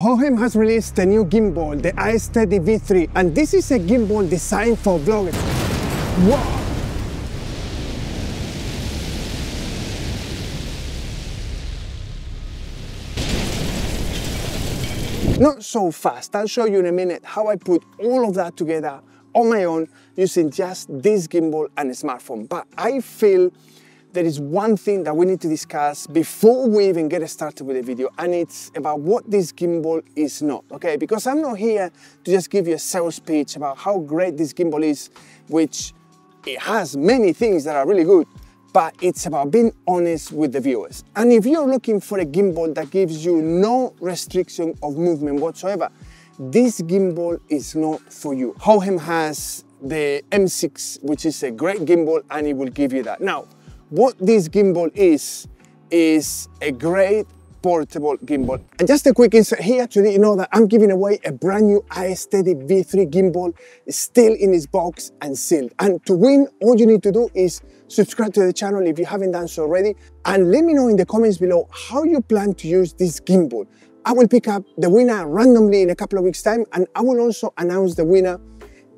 Hohem has released a new gimbal, the iSteady V3, and this is a gimbal designed for vloggers. Wow! Not so fast. I'll show you in a minute how I put all of that together on my own using just this gimbal and a smartphone. But I feel there is one thing that we need to discuss before we even get started with the video, and it's about what this gimbal is not, okay? Because I'm not here to just give you a sales pitch about how great this gimbal is, which it has many things that are really good, but it's about being honest with the viewers. And if you're looking for a gimbal that gives you no restriction of movement whatsoever, this gimbal is not for you. Hohem has the M6, which is a great gimbal, and it will give you that. Now, what this gimbal is a great portable gimbal. And just a quick insert here to let you know that I'm giving away a brand new iSteady V3 gimbal, still in its box and sealed. And to win, all you need to do is subscribe to the channel if you haven't done so already, and let me know in the comments below how you plan to use this gimbal. I will pick up the winner randomly in a couple of weeks' time, and I will also announce the winner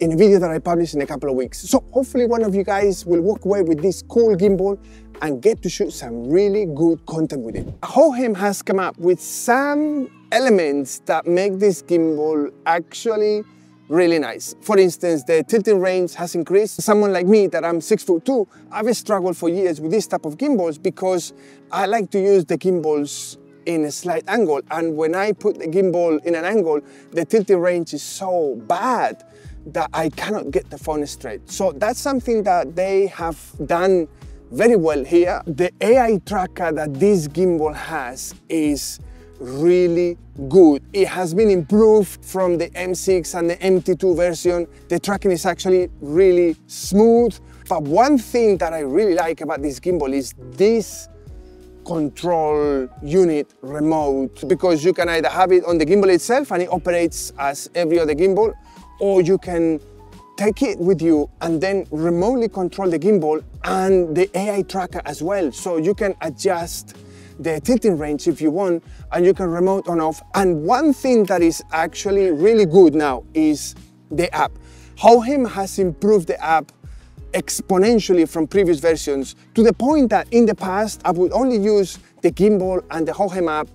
in a video that I publish in a couple of weeks. So hopefully one of you guys will walk away with this cool gimbal and get to shoot some really good content with it. Hohem has come up with some elements that make this gimbal actually really nice. For instance, the tilting range has increased. Someone like me, that I'm 6'2", I've struggled for years with this type of gimbals because I like to use the gimbals in a slight angle, and when I put the gimbal in an angle, the tilting range is so bad that I cannot get the phone straight. So that's something that they have done very well here. The AI tracker that this gimbal has is really good. It has been improved from the M6 and the MT2 version. The tracking is actually really smooth. But one thing that I really like about this gimbal is this control unit remote, because you can either have it on the gimbal itself and it operates as every other gimbal, or you can take it with you and then remotely control the gimbal and the AI tracker as well. So you can adjust the tilting range if you want, and you can remote on off. And one thing that is actually really good now is the app. Hohem has improved the app exponentially from previous versions, to the point that in the past I would only use the gimbal and the Hohem app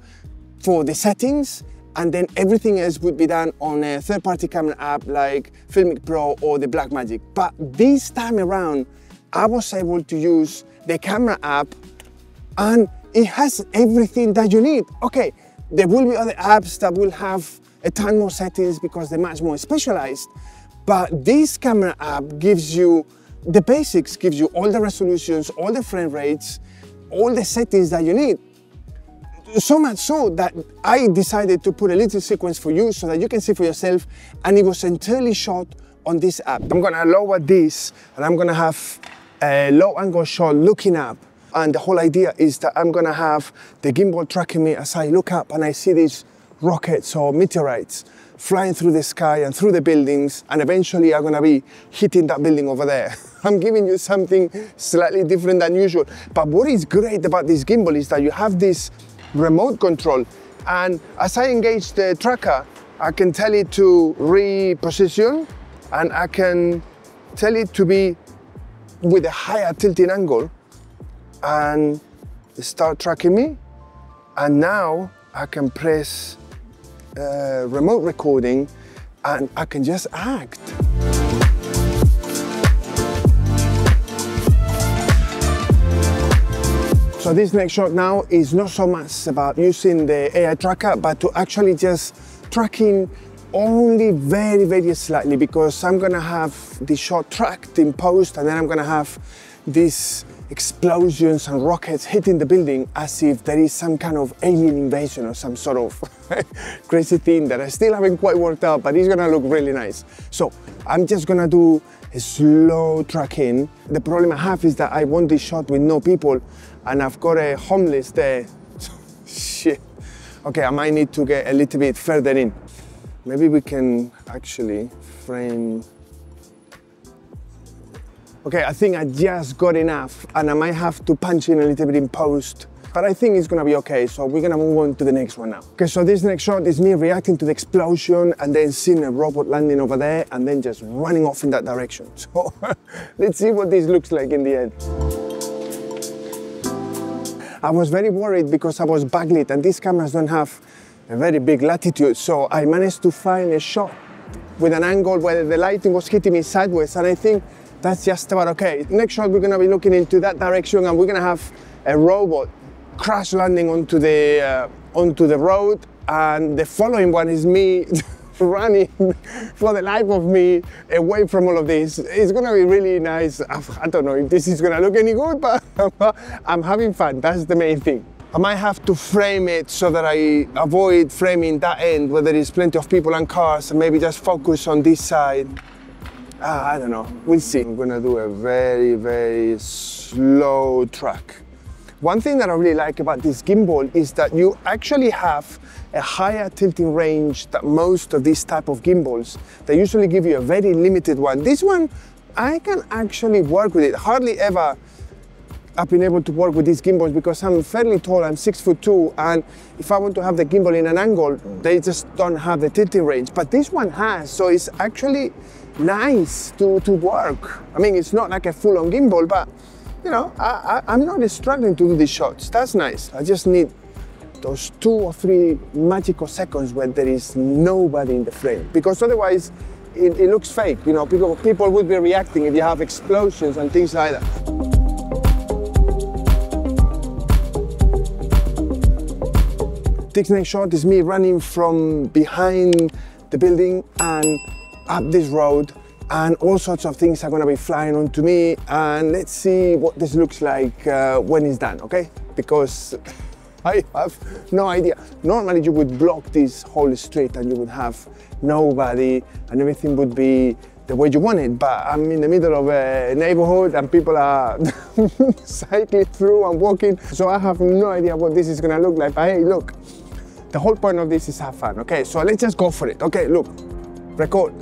for the settings, and then everything else would be done on a third-party camera app like Filmic Pro or the Blackmagic. But this time around, I was able to use the camera app, and it has everything that you need. Okay, there will be other apps that will have a ton more settings because they're much more specialized, but this camera app gives you the basics, gives you all the resolutions, all the frame rates, all the settings that you need. So much so that I decided to put a little sequence for you so that you can see for yourself, and it was entirely shot on this app. I'm gonna lower this and I'm gonna have a low angle shot looking up, and the whole idea is that I'm gonna have the gimbal tracking me as I look up and I see these rockets or meteorites flying through the sky and through the buildings, and eventually I'm gonna be hitting that building over there. I'm giving you something slightly different than usual. But what is great about this gimbal is that you have this remote control, and as I engage the tracker, I can tell it to reposition, and I can tell it to be with a higher tilting angle and start tracking me. And now I can press remote recording and I can just act. So this next shot now is not so much about using the AI tracker, but to actually just tracking only very, very slightly, because I'm gonna have the shot tracked in post, and then I'm gonna have these explosions and rockets hitting the building as if there is some kind of alien invasion or some sort of crazy thing that I still haven't quite worked out, but it's gonna look really nice. So I'm just gonna do a slow tracking. The problem I have is that I want this shot with no people, and I've got a homeless there. Shit. Okay, I might need to get a little bit further in. Maybe we can actually frame. Okay, I think I just got enough, and I might have to punch in a little bit in post but I think it's gonna be okay. So we're gonna move on to the next one now. Okay, so this next shot is me reacting to the explosion and then seeing a robot landing over there and then just running off in that direction. So let's see what this looks like in the end. I was very worried because I was backlit and these cameras don't have a very big latitude. So I managed to find a shot with an angle where the lighting was hitting me sideways, and I think that's just about okay. Next shot, we're gonna be looking into that direction and we're gonna have a robot crash landing onto the road, and the following one is me running for the life of me away from all of this. It's gonna be really nice. I don't know if this is gonna look any good, but I'm having fun. That's the main thing. I might have to frame it so that I avoid framing that end where there is plenty of people and cars, and maybe just focus on this side. I don't know, we'll see. I'm gonna do a very, very slow track. One thing that I really like about this gimbal is that you actually have a higher tilting range than most of these type of gimbals. They usually give you a very limited one. This one, I can actually work with it. Hardly ever I've been able to work with these gimbals because I'm fairly tall, I'm 6'2", and if I want to have the gimbal in an angle, they just don't have the tilting range. But this one has, so it's actually nice to work. I mean, it's not like a full-on gimbal, but you know, I'm not struggling to do these shots. That's nice. I just need those 2 or 3 magical seconds where there is nobody in the frame, because otherwise it looks fake. You know, people would be reacting if you have explosions and things like that. This next shot is me running from behind the building and up this road, and all sorts of things are going to be flying onto me, and let's see what this looks like when it's done, okay? Because I have no idea. Normally you would block this whole street and you would have nobody and everything would be the way you want it, but I'm in the middle of a neighborhood and people are cycling through and walking, so I have no idea what this is going to look like. But hey, look, the whole point of this is have fun, okay? So let's just go for it. Okay, look, record.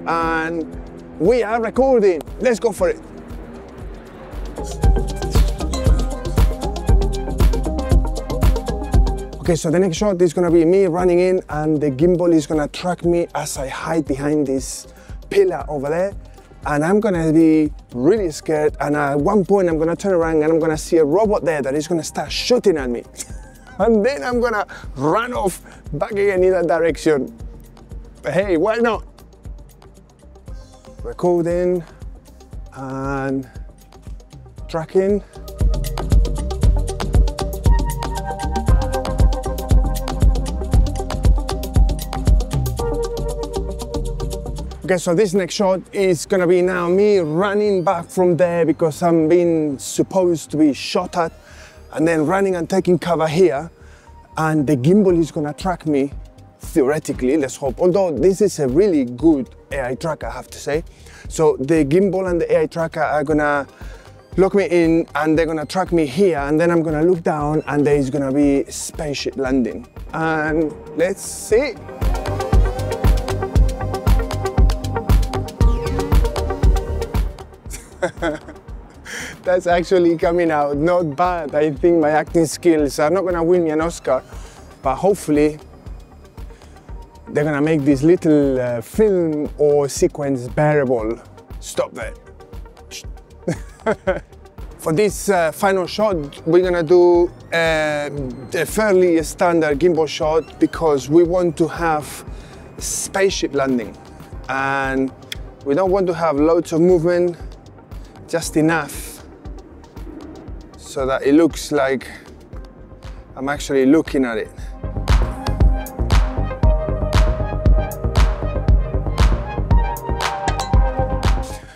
And we are recording. Let's go for it. Okay, so the next shot is gonna be me running in and the gimbal is gonna track me as I hide behind this pillar over there. And I'm gonna be really scared, and at one point I'm gonna turn around and I'm gonna see a robot there that is gonna start shooting at me. And then I'm gonna run off back again in that direction. But hey, why not? Recording and tracking. Okay, so this next shot is gonna be now me running back from there because I'm being supposed to be shot at, and then running and taking cover here, and the gimbal is gonna track me, theoretically, let's hope. Although this is a really good AI tracker, I have to say. So the gimbal and the AI tracker are gonna lock me in and they're gonna track me here, and then I'm gonna look down and there is gonna be a spaceship landing. And let's see. That's actually coming out not bad. I think my acting skills are not gonna win me an Oscar, but hopefully they're gonna make this little film or sequence bearable. Stop there. For this final shot, we're gonna do a fairly standard gimbal shot because we want to have spaceship landing, and we don't want to have loads of movement, just enough so that it looks like I'm actually looking at it.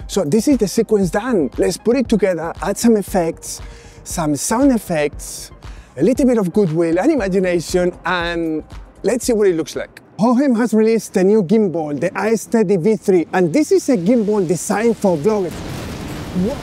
So this is the sequence done. Let's put it together, add some effects, some sound effects, a little bit of goodwill and imagination, and let's see what it looks like. Hohem has released a new gimbal, the iSteady V3, and this is a gimbal designed for vloggers. What?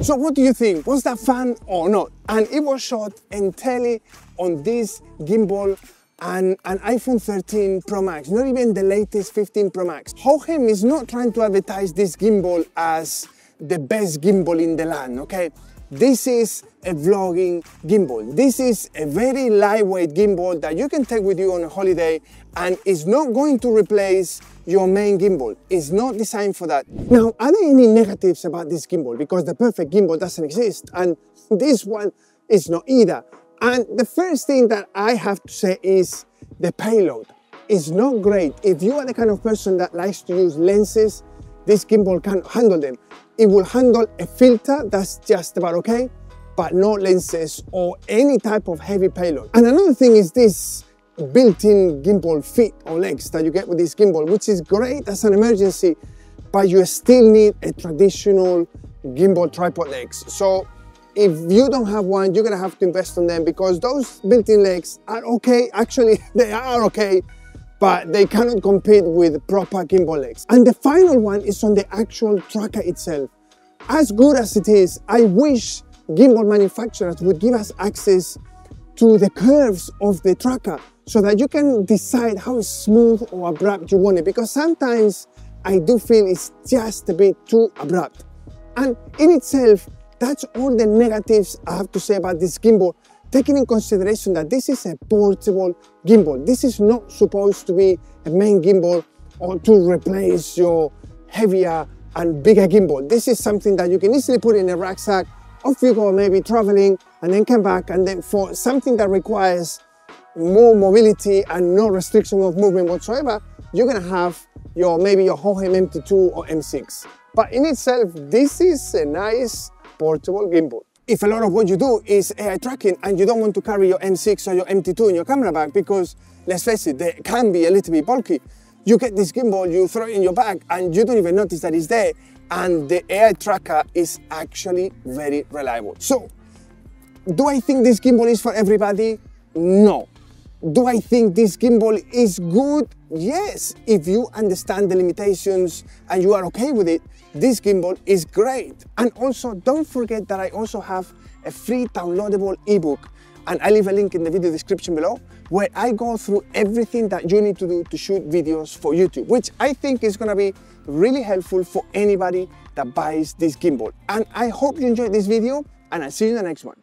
So what do you think? Was that fun or not? And it was shot entirely on this gimbal and an iPhone 13 Pro Max, not even the latest 15 Pro Max. Hohem is not trying to advertise this gimbal as the best gimbal in the land, okay? This is a vlogging gimbal. This is a very lightweight gimbal that you can take with you on a holiday, and it's not going to replace your main gimbal. It's not designed for that. Now, are there any negatives about this gimbal? Because the perfect gimbal doesn't exist, and this one is not either. And the first thing that I have to say is the payload. It's not great. If you are the kind of person that likes to use lenses, this gimbal can't handle them. It will handle a filter, that's just about okay, but no lenses or any type of heavy payload. And another thing is this built-in gimbal feet or legs that you get with this gimbal, which is great as an emergency, but you still need a traditional gimbal tripod legs. So if you don't have one, you're gonna have to invest on them, because those built-in legs are okay. Actually, they are okay, but they cannot compete with proper gimbal legs. And the final one is on the actual tracker itself. As good as it is, I wish gimbal manufacturers would give us access to the curves of the tracker so that you can decide how smooth or abrupt you want it, because sometimes I do feel it's just a bit too abrupt. And in itself, that's all the negatives I have to say about this gimbal, taking in consideration that this is a portable gimbal. This is not supposed to be a main gimbal or to replace your heavier and bigger gimbal. This is something that you can easily put in a rucksack. Off you go, maybe traveling, and then come back. And then for something that requires more mobility and no restriction of movement whatsoever, you're gonna have maybe your Hohem MT2 or M6. But in itself, this is a nice portable gimbal. If a lot of what you do is AI tracking and you don't want to carry your M6 or your MT2 in your camera bag, because let's face it, they can be a little bit bulky, you get this gimbal, you throw it in your bag and you don't even notice that it's there, and the AI tracker is actually very reliable. So, do I think this gimbal is for everybody? No. Do I think this gimbal is good? Yes. If you understand the limitations and you are okay with it, this gimbal is great. And also, don't forget that I also have a free downloadable ebook, and I leave a link in the video description below, where I go through everything that you need to do to shoot videos for YouTube, which I think is gonna be really helpful for anybody that buys this gimbal. And I hope you enjoyed this video, and I'll see you in the next one.